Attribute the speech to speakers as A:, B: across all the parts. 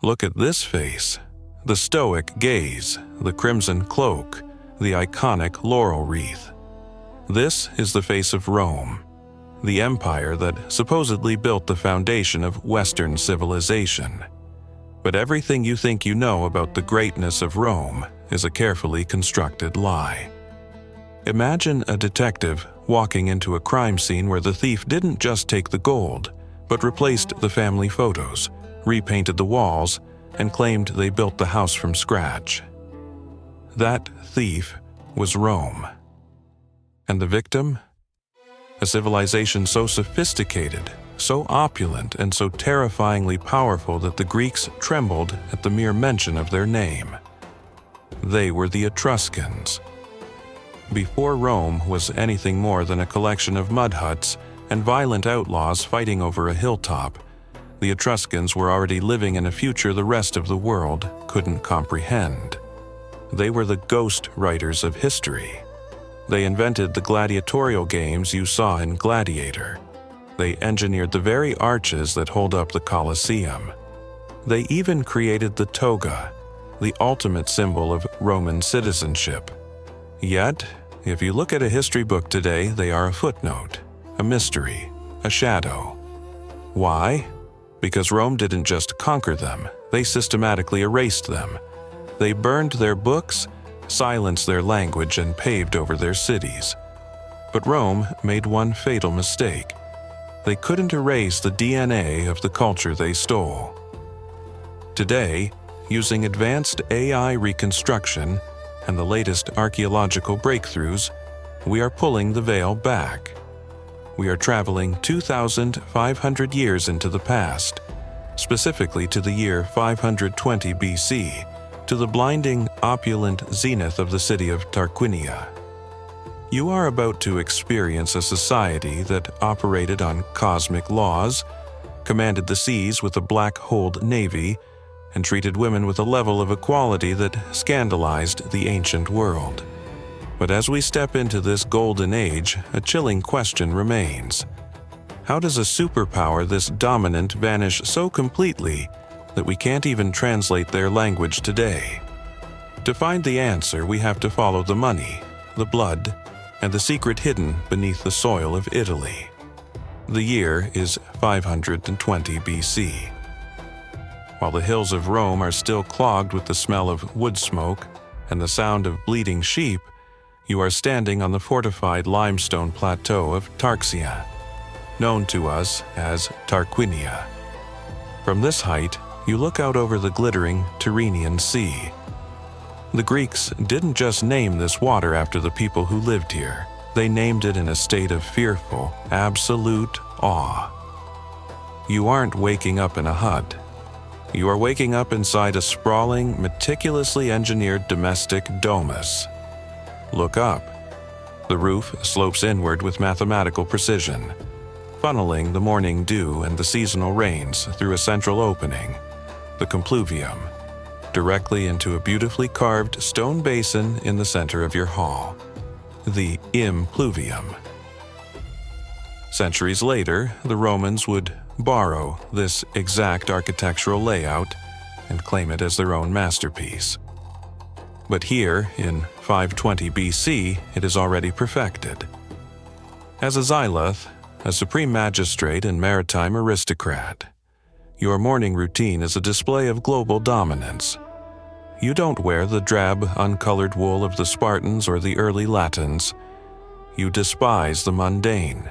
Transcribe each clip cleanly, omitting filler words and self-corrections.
A: Look at this face, the stoic gaze, the crimson cloak, the iconic laurel wreath. This is the face of Rome, the empire that supposedly built the foundation of Western civilization. But everything you think you know about the greatness of Rome is a carefully constructed lie. Imagine a detective walking into a crime scene where the thief didn't just take the gold, but replaced the family photos, repainted the walls, and claimed they built the house from scratch. That thief was Rome. And the victim? A civilization so sophisticated, so opulent, and so terrifyingly powerful that the Greeks trembled at the mere mention of their name. They were the Etruscans. Before Rome was anything more than a collection of mud huts and violent outlaws fighting over a hilltop, the Etruscans were already living in a future the rest of the world couldn't comprehend. They were the ghost writers of history. They invented the gladiatorial games you saw in Gladiator. They engineered the very arches that hold up the Colosseum. They even created the toga, the ultimate symbol of Roman citizenship. Yet, if you look at a history book today, they are a footnote, a mystery, a shadow. Why? Because Rome didn't just conquer them, they systematically erased them. They burned their books, silenced their language, and paved over their cities. But Rome made one fatal mistake. They couldn't erase the DNA of the culture they stole. Today, using advanced AI reconstruction and the latest archaeological breakthroughs, we are pulling the veil back. We are traveling 2,500 years into the past, specifically to the year 520 BC, to the blinding, opulent zenith of the city of Tarquinia. You are about to experience a society that operated on cosmic laws, commanded the seas with a black-holed navy, and treated women with a level of equality that scandalized the ancient world. But as we step into this golden age, a chilling question remains. How does a superpower this dominant vanish so completely that we can't even translate their language today? To find the answer, we have to follow the money, the blood, and the secret hidden beneath the soil of Italy. The year is 520 BC. While the hills of Rome are still clogged with the smell of wood smoke and the sound of bleating sheep, you are standing on the fortified limestone plateau of Tarquia, known to us as Tarquinia. From this height, you look out over the glittering Tyrrhenian Sea. The Greeks didn't just name this water after the people who lived here. They named it in a state of fearful, absolute awe. You aren't waking up in a hut. You are waking up inside a sprawling, meticulously engineered domestic domus. Look up. The roof slopes inward with mathematical precision, funneling the morning dew and the seasonal rains through a central opening, the compluvium, directly into a beautifully carved stone basin in the center of your hall, the impluvium. Centuries later, the Romans would borrow this exact architectural layout and claim it as their own masterpiece. But here, in 520 BC, it is already perfected. As a zealoth, a supreme magistrate and maritime aristocrat, your morning routine is a display of global dominance. You don't wear the drab, uncolored wool of the Spartans or the early Latins. You despise the mundane.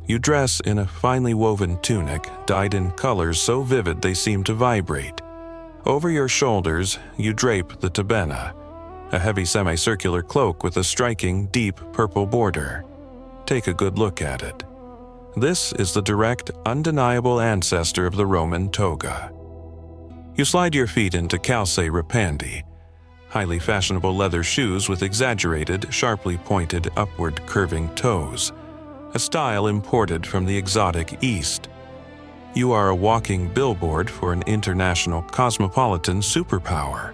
A: You dress in a finely woven tunic dyed in colors so vivid they seem to vibrate. Over your shoulders, you drape the tabena, a heavy semicircular cloak with a striking, deep purple border. Take a good look at it. This is the direct, undeniable ancestor of the Roman toga. You slide your feet into calce repandi, highly fashionable leather shoes with exaggerated, sharply pointed, upward curving toes, a style imported from the exotic East. You are a walking billboard for an international cosmopolitan superpower.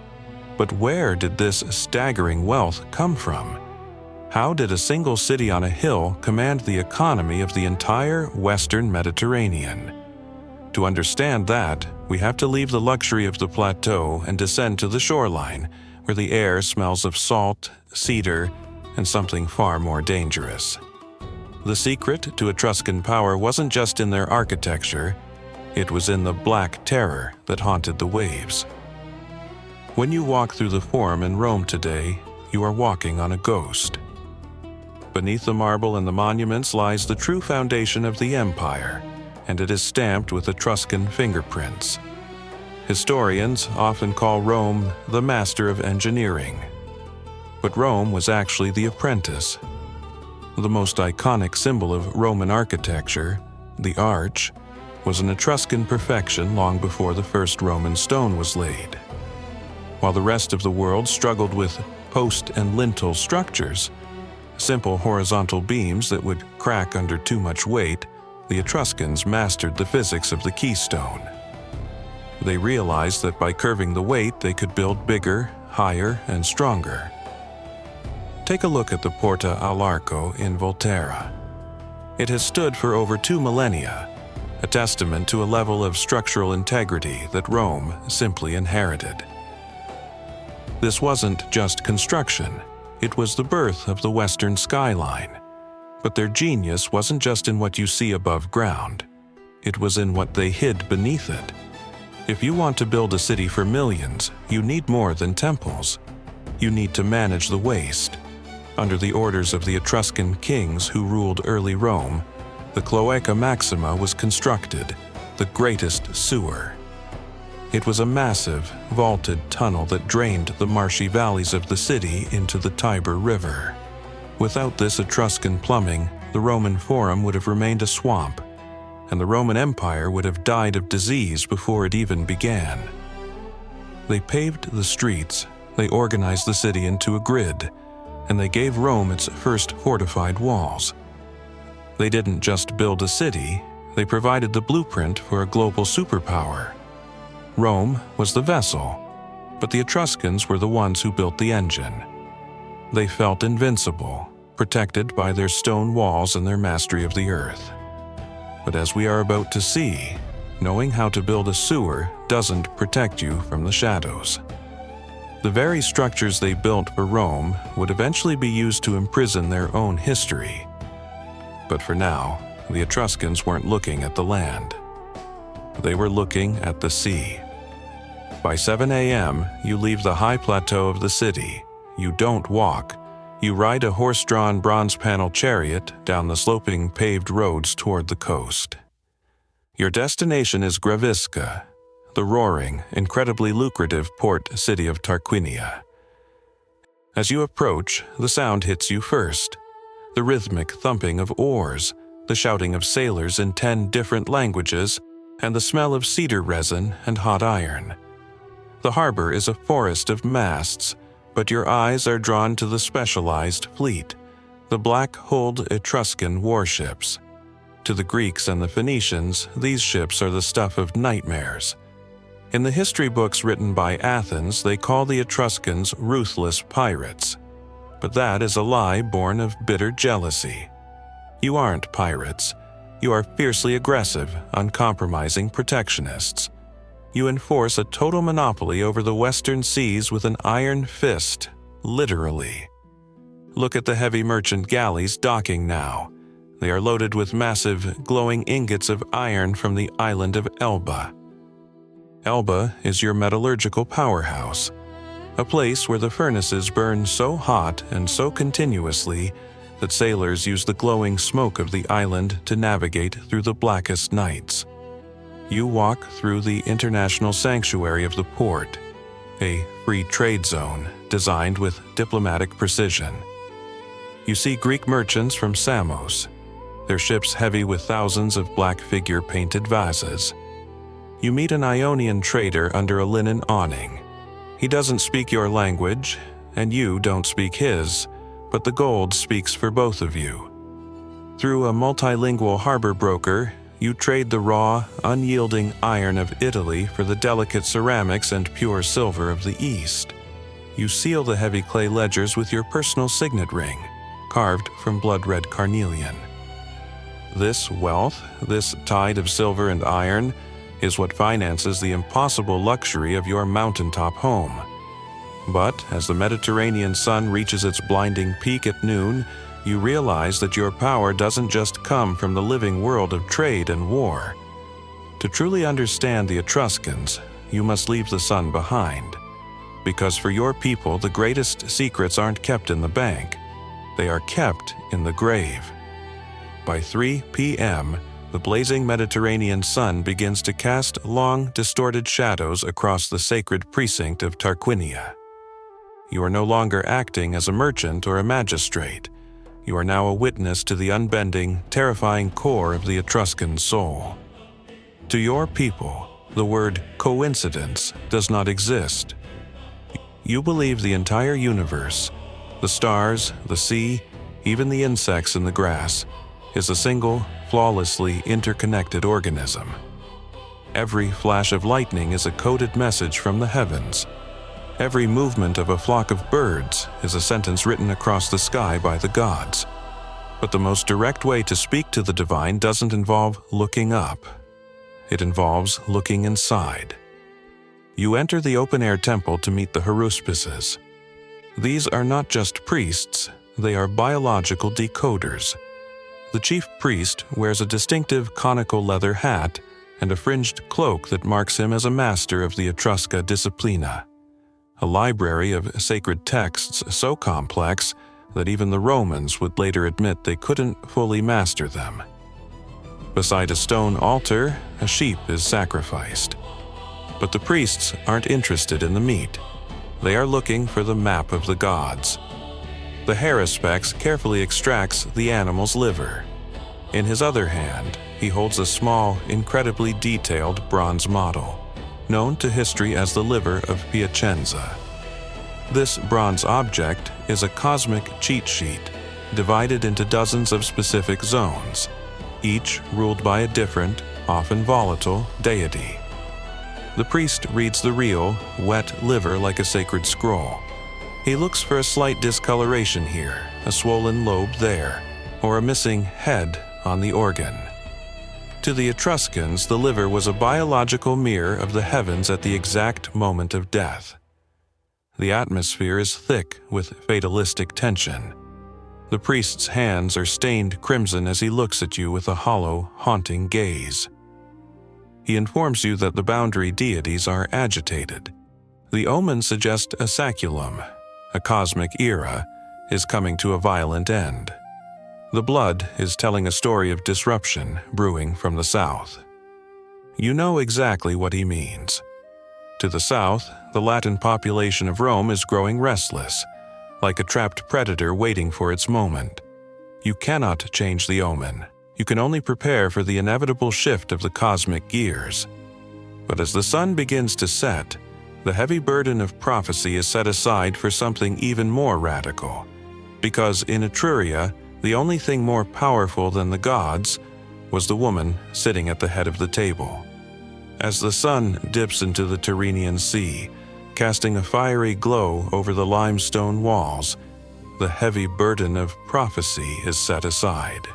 A: But where did this staggering wealth come from? How did a single city on a hill command the economy of the entire Western Mediterranean? To understand that, we have to leave the luxury of the plateau and descend to the shoreline, where the air smells of salt, cedar, and something far more dangerous. The secret to Etruscan power wasn't just in their architecture, it was in the black terror that haunted the waves. When you walk through the Forum in Rome today, you are walking on a ghost. Beneath the marble and the monuments lies the true foundation of the empire, and it is stamped with Etruscan fingerprints. Historians often call Rome the master of engineering. But Rome was actually the apprentice. The most iconic symbol of Roman architecture, the arch, was an Etruscan perfection long before the first Roman stone was laid. While the rest of the world struggled with post and lintel structures, simple horizontal beams that would crack under too much weight, the Etruscans mastered the physics of the keystone. They realized that by curving the weight, they could build bigger, higher, and stronger. Take a look at the Porta all'Arco in Volterra. It has stood for over 2 millennia, a testament to a level of structural integrity that Rome simply inherited. This wasn't just construction, it was the birth of the Western skyline. But their genius wasn't just in what you see above ground, it was in what they hid beneath it. If you want to build a city for millions, you need more than temples. You need to manage the waste. Under the orders of the Etruscan kings who ruled early Rome, the Cloaca Maxima was constructed, the greatest sewer. It was a massive, vaulted tunnel that drained the marshy valleys of the city into the Tiber River. Without this Etruscan plumbing, the Roman Forum would have remained a swamp, and the Roman Empire would have died of disease before it even began. They paved the streets, they organized the city into a grid, and they gave Rome its first fortified walls. They didn't just build a city, they provided the blueprint for a global superpower. Rome was the vessel, but the Etruscans were the ones who built the engine. They felt invincible, protected by their stone walls and their mastery of the earth. But as we are about to see, knowing how to build a sewer doesn't protect you from the shadows. The very structures they built for Rome would eventually be used to imprison their own history. But for now, the Etruscans weren't looking at the land. They were looking at the sea. By 7 a.m., you leave the high plateau of the city. You don't walk. You ride a horse-drawn bronze-panel chariot down the sloping paved roads toward the coast. Your destination is Gravisca, the roaring, incredibly lucrative port city of Tarquinia. As you approach, the sound hits you first. The rhythmic thumping of oars, the shouting of sailors in 10 different languages, and the smell of cedar resin and hot iron. The harbor is a forest of masts, but your eyes are drawn to the specialized fleet, the black-hulled Etruscan warships. To the Greeks and the Phoenicians, these ships are the stuff of nightmares. In the history books written by Athens, they call the Etruscans ruthless pirates. But that is a lie born of bitter jealousy. You aren't pirates. You are fiercely aggressive, uncompromising protectionists. You enforce a total monopoly over the western seas with an iron fist, literally. Look at the heavy merchant galleys docking now. They are loaded with massive, glowing ingots of iron from the island of Elba. Elba is your metallurgical powerhouse, a place where the furnaces burn so hot and so continuously that sailors use the glowing smoke of the island to navigate through the blackest nights. You walk through the international sanctuary of the port, a free trade zone designed with diplomatic precision. You see Greek merchants from Samos, their ships heavy with thousands of black figure-painted vases. You meet an Ionian trader under a linen awning. He doesn't speak your language, and you don't speak his, but the gold speaks for both of you. Through a multilingual harbor broker, you trade the raw, unyielding iron of Italy for the delicate ceramics and pure silver of the East. You seal the heavy clay ledgers with your personal signet ring, carved from blood-red carnelian. This wealth, this tide of silver and iron, is what finances the impossible luxury of your mountaintop home. But as the Mediterranean sun reaches its blinding peak at noon, you realize that your power doesn't just come from the living world of trade and war. To truly understand the Etruscans, you must leave the sun behind. Because for your people, the greatest secrets aren't kept in the bank. They are kept in the grave. By 3 p.m., the blazing Mediterranean sun begins to cast long, distorted shadows across the sacred precinct of Tarquinia. You are no longer acting as a merchant or a magistrate. You are now a witness to the unbending, terrifying core of the Etruscan soul. To your people, the word coincidence does not exist. You believe the entire universe, the stars, the sea, even the insects in the grass, is a single, flawlessly interconnected organism. Every flash of lightning is a coded message from the heavens. Every movement of a flock of birds is a sentence written across the sky by the gods. But the most direct way to speak to the divine doesn't involve looking up. It involves looking inside. You enter the open-air temple to meet the haruspices. These are not just priests, they are biological decoders. The chief priest wears a distinctive conical leather hat and a fringed cloak that marks him as a master of the Etrusca disciplina, a library of sacred texts so complex that even the Romans would later admit they couldn't fully master them. Beside a stone altar, a sheep is sacrificed. But the priests aren't interested in the meat. They are looking for the map of the gods. The haruspix carefully extracts the animal's liver. In his other hand, he holds a small, incredibly detailed bronze model, known to history as the liver of Piacenza. This bronze object is a cosmic cheat sheet, divided into dozens of specific zones, each ruled by a different, often volatile, deity. The priest reads the real, wet liver like a sacred scroll. He looks for a slight discoloration here, a swollen lobe there, or a missing head on the organ. To the Etruscans, the liver was a biological mirror of the heavens at the exact moment of death. The atmosphere is thick with fatalistic tension. The priest's hands are stained crimson as he looks at you with a hollow, haunting gaze. He informs you that the boundary deities are agitated. The omens suggest a saculum, a cosmic era, is coming to a violent end. The blood is telling a story of disruption brewing from the south. You know exactly what he means. To the south, the Latin population of Rome is growing restless, like a trapped predator waiting for its moment. You cannot change the omen. You can only prepare for the inevitable shift of the cosmic gears. But as the sun begins to set, the heavy burden of prophecy is set aside for something even more radical. Because in Etruria, the only thing more powerful than the gods was the woman sitting at the head of the table. As the sun dips into the Tyrrhenian Sea, casting a fiery glow over the limestone walls, the heavy burden of prophecy is set aside.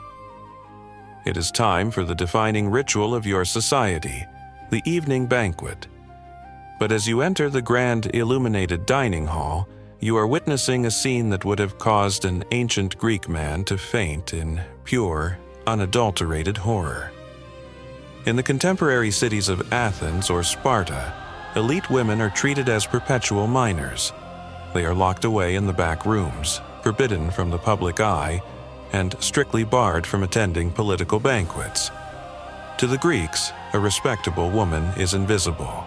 A: It is time for the defining ritual of your society, the evening banquet. But as you enter the grand illuminated dining hall, you are witnessing a scene that would have caused an ancient Greek man to faint in pure, unadulterated horror. In the contemporary cities of Athens or Sparta, elite women are treated as perpetual minors. They are locked away in the back rooms, forbidden from the public eye, and strictly barred from attending political banquets. To the Greeks, a respectable woman is invisible.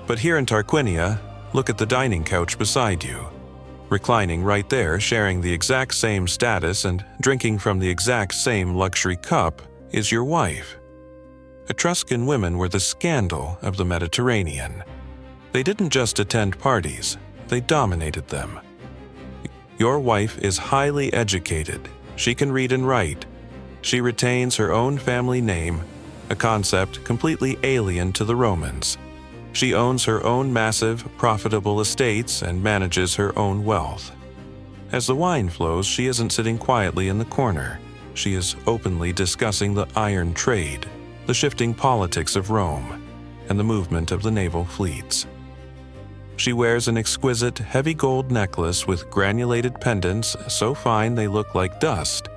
A: But here in Tarquinia, look at the dining couch beside you. Reclining right there, sharing the exact same status and drinking from the exact same luxury cup, is your wife. Etruscan women were the scandal of the Mediterranean. They didn't just attend parties, they dominated them. Your wife is highly educated. She can read and write. She retains her own family name, a concept completely alien to the Romans. She owns her own massive, profitable estates and manages her own wealth. As the wine flows, she isn't sitting quietly in the corner. She is openly discussing the iron trade, the shifting politics of Rome, and the movement of the naval fleets. She wears an exquisite, heavy gold necklace with granulated pendants so fine they look like dust,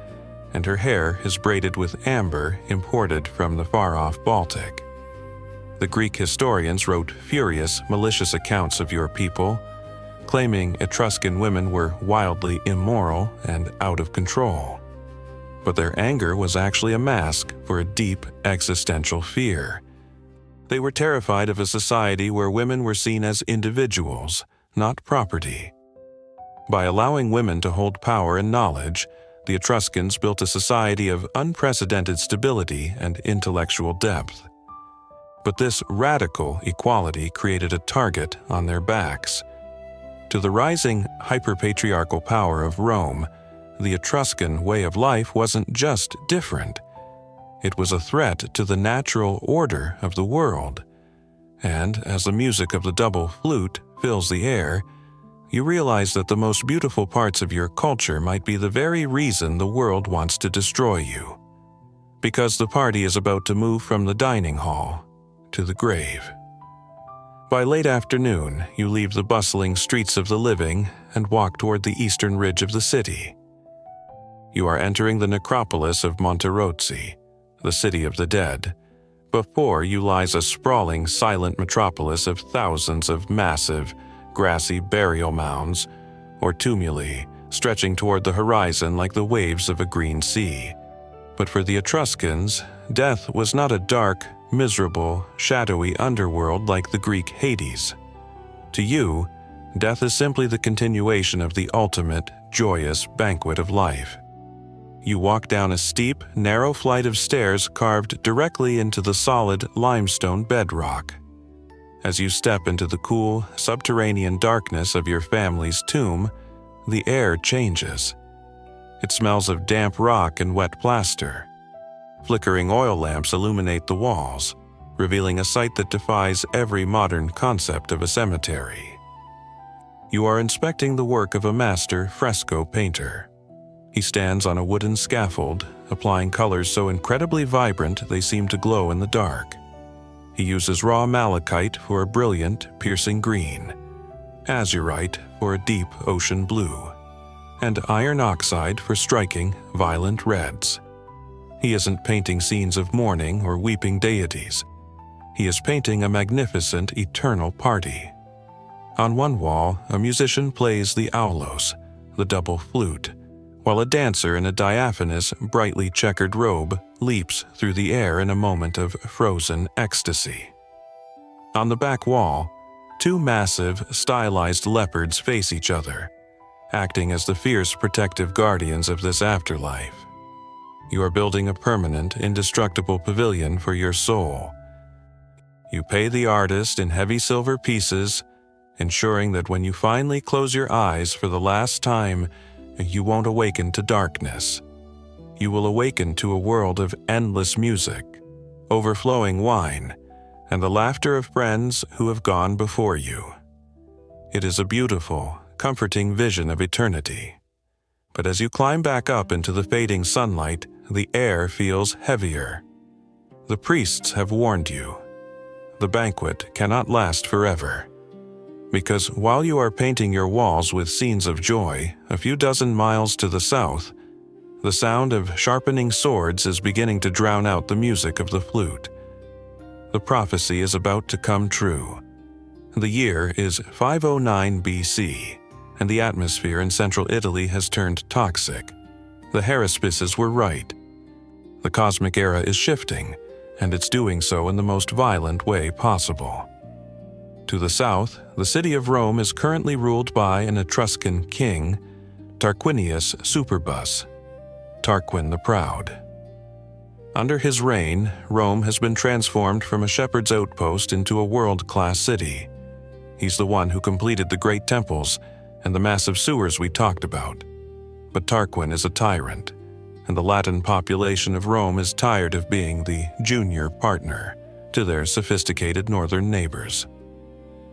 A: and her hair is braided with amber imported from the far-off Baltic. The Greek historians wrote furious, malicious accounts of your people, claiming Etruscan women were wildly immoral and out of control. But their anger was actually a mask for a deep existential fear. They were terrified of a society where women were seen as individuals, not property. By allowing women to hold power and knowledge, the Etruscans built a society of unprecedented stability and intellectual depth. But this radical equality created a target on their backs. To the rising hyperpatriarchal power of Rome, the Etruscan way of life wasn't just different. It was a threat to the natural order of the world. And as the music of the double flute fills the air, you realize that the most beautiful parts of your culture might be the very reason the world wants to destroy you. Because the party is about to move from the dining hall to the grave. By late afternoon, you leave the bustling streets of the living and walk toward the eastern ridge of the city. You are entering the necropolis of Monterozzi, the city of the dead. Before you lies a sprawling, silent metropolis of thousands of massive, grassy burial mounds, or tumuli, stretching toward the horizon like the waves of a green sea. But for the Etruscans, death was not a dark, miserable, shadowy underworld like the Greek Hades. To you, death is simply the continuation of the ultimate, joyous banquet of life. You walk down a steep, narrow flight of stairs carved directly into the solid limestone bedrock. As you step into the cool, subterranean darkness of your family's tomb, the air changes. It smells of damp rock and wet plaster. Flickering oil lamps illuminate the walls, revealing a sight that defies every modern concept of a cemetery. You are inspecting the work of a master fresco painter. He stands on a wooden scaffold, applying colors so incredibly vibrant they seem to glow in the dark. He uses raw malachite for a brilliant, piercing green, azurite for a deep ocean blue, and iron oxide for striking, violent reds. He isn't painting scenes of mourning or weeping deities. He is painting a magnificent, eternal party. On one wall, a musician plays the aulos, the double flute, while a dancer in a diaphanous, brightly checkered robe leaps through the air in a moment of frozen ecstasy. On the back wall, two massive, stylized leopards face each other, acting as the fierce protective guardians of this afterlife. You are building a permanent, indestructible pavilion for your soul. You pay the artist in heavy silver pieces, ensuring that when you finally close your eyes for the last time, you won't awaken to darkness. You will awaken to a world of endless music, overflowing wine, and the laughter of friends who have gone before you. It is a beautiful, comforting vision of eternity. But as you climb back up into the fading sunlight, the air feels heavier. The priests have warned you. The banquet cannot last forever. Because while you are painting your walls with scenes of joy, a few dozen miles to the south, the sound of sharpening swords is beginning to drown out the music of the flute. The prophecy is about to come true. The year is 509 BC, and the atmosphere in central Italy has turned toxic. The haruspices were right. The cosmic era is shifting, and it's doing so in the most violent way possible. To the south, the city of Rome is currently ruled by an Etruscan king, Tarquinius Superbus, Tarquin the Proud. Under his reign, Rome has been transformed from a shepherd's outpost into a world-class city. He's the one who completed the great temples and the massive sewers we talked about. But Tarquin is a tyrant, and the Latin population of Rome is tired of being the junior partner to their sophisticated northern neighbors.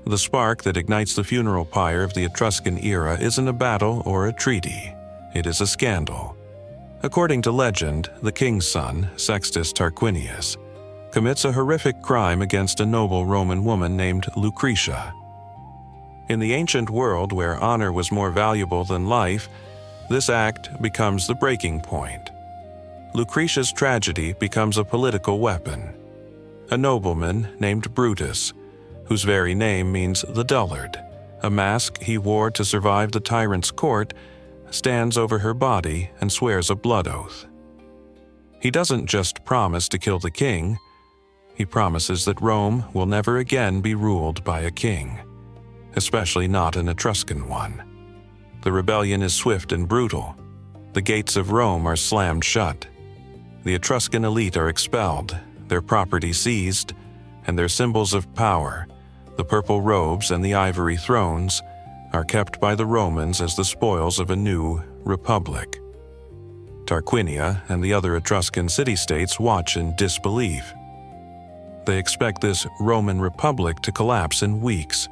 A: The spark that ignites the funeral pyre of the Etruscan era isn't a battle or a treaty. It is a scandal. According to legend, the king's son, Sextus Tarquinius, commits a horrific crime against a noble Roman woman named Lucretia. In the ancient world where honor was more valuable than life, this act becomes the breaking point. Lucretia's tragedy becomes a political weapon. A nobleman named Brutus, whose very name means the dullard, a mask he wore to survive the tyrant's court, stands over her body and swears a blood oath. He doesn't just promise to kill the king, he promises that Rome will never again be ruled by a king, especially not an Etruscan one. The rebellion is swift and brutal. The gates of Rome are slammed shut. The Etruscan elite are expelled, their property seized, and their symbols of power, the purple robes and the ivory thrones, are kept by the Romans as the spoils of a new republic. Tarquinia and the other Etruscan city-states watch in disbelief. They expect this Roman republic to collapse in weeks.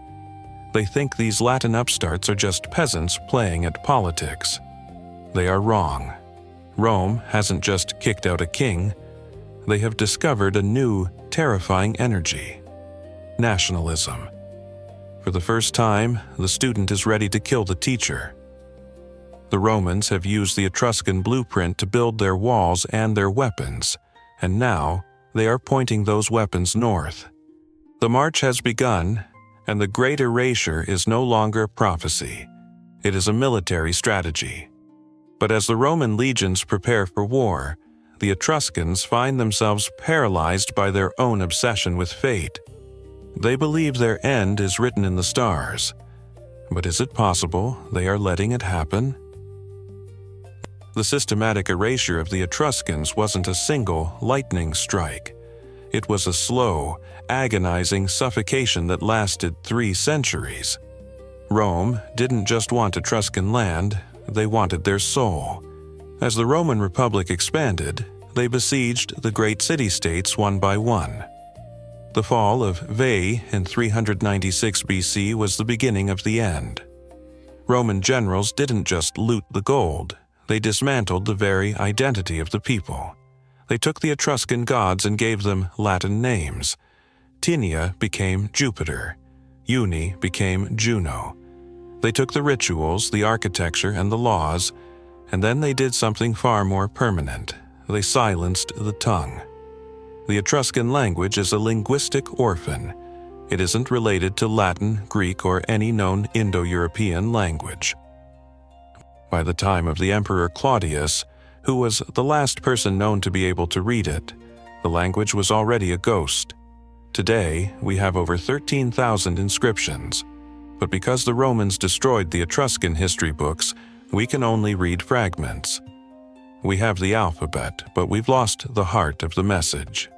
A: They think these Latin upstarts are just peasants playing at politics. They are wrong. Rome hasn't just kicked out a king, they have discovered a new, terrifying energy: nationalism. For the first time, the student is ready to kill the teacher. The Romans have used the Etruscan blueprint to build their walls and their weapons, and now they are pointing those weapons north. The march has begun, and the Great Erasure is no longer prophecy. It is a military strategy. But as the Roman legions prepare for war, the Etruscans find themselves paralyzed by their own obsession with fate. They believe their end is written in the stars. But is it possible they are letting it happen? The systematic erasure of the Etruscans wasn't a single lightning strike. It was a slow, agonizing suffocation that lasted 3 centuries. Rome didn't just want Etruscan land, they wanted their soul. As the Roman Republic expanded, they besieged the great city-states one by one. The fall of Veii in 396 BC was the beginning of the end. Roman generals didn't just loot the gold, they dismantled the very identity of the people. They took the Etruscan gods and gave them Latin names. Tinia became Jupiter. Uni became Juno. They took the rituals, the architecture, and the laws, and then they did something far more permanent. They silenced the tongue. The Etruscan language is a linguistic orphan. It isn't related to Latin, Greek, or any known Indo-European language. By the time of the Emperor Claudius, who was the last person known to be able to read it, the language was already a ghost. Today, we have over 13,000 inscriptions. But because the Romans destroyed the Etruscan history books, we can only read fragments. We have the alphabet, but we've lost the heart of the message.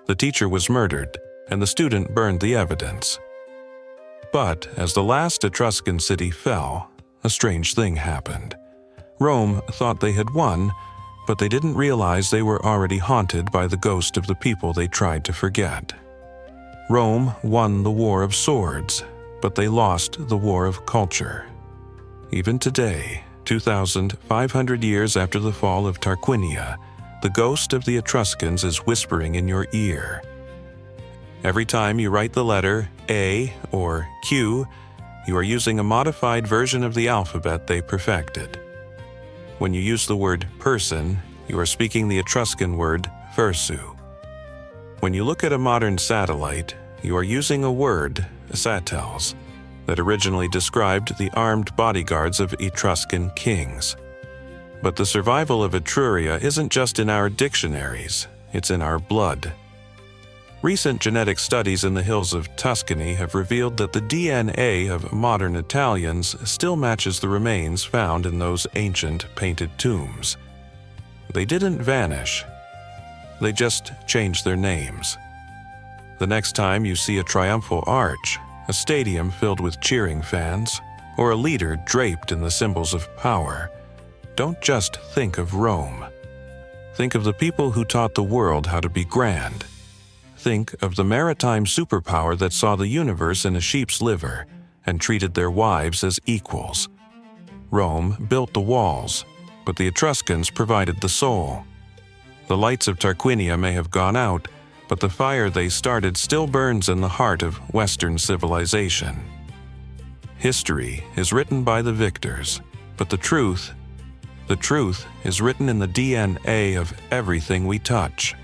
A: The teacher was murdered, and the student burned the evidence. But as the last Etruscan city fell, a strange thing happened. Rome thought they had won, but they didn't realize they were already haunted by the ghost of the people they tried to forget. Rome won the war of swords, but they lost the war of culture. Even today, 2,500 years after the fall of Tarquinia, the ghost of the Etruscans is whispering in your ear. Every time you write the letter A or Q, you are using a modified version of the alphabet they perfected. When you use the word person, you are speaking the Etruscan word versu. When you look at a modern satellite, you are using a word, satels, that originally described the armed bodyguards of Etruscan kings. But the survival of Etruria isn't just in our dictionaries, it's in our blood. Recent genetic studies in the hills of Tuscany have revealed that the DNA of modern Italians still matches the remains found in those ancient painted tombs. They didn't vanish. They just changed their names. The next time you see a triumphal arch, a stadium filled with cheering fans, or a leader draped in the symbols of power, don't just think of Rome. Think of the people who taught the world how to be grand. Think of the maritime superpower that saw the universe in a sheep's liver and treated their wives as equals. Rome built the walls, but the Etruscans provided the soul. The lights of Tarquinia may have gone out, but the fire they started still burns in the heart of Western civilization. History is written by the victors, but the truth is written in the DNA of everything we touch.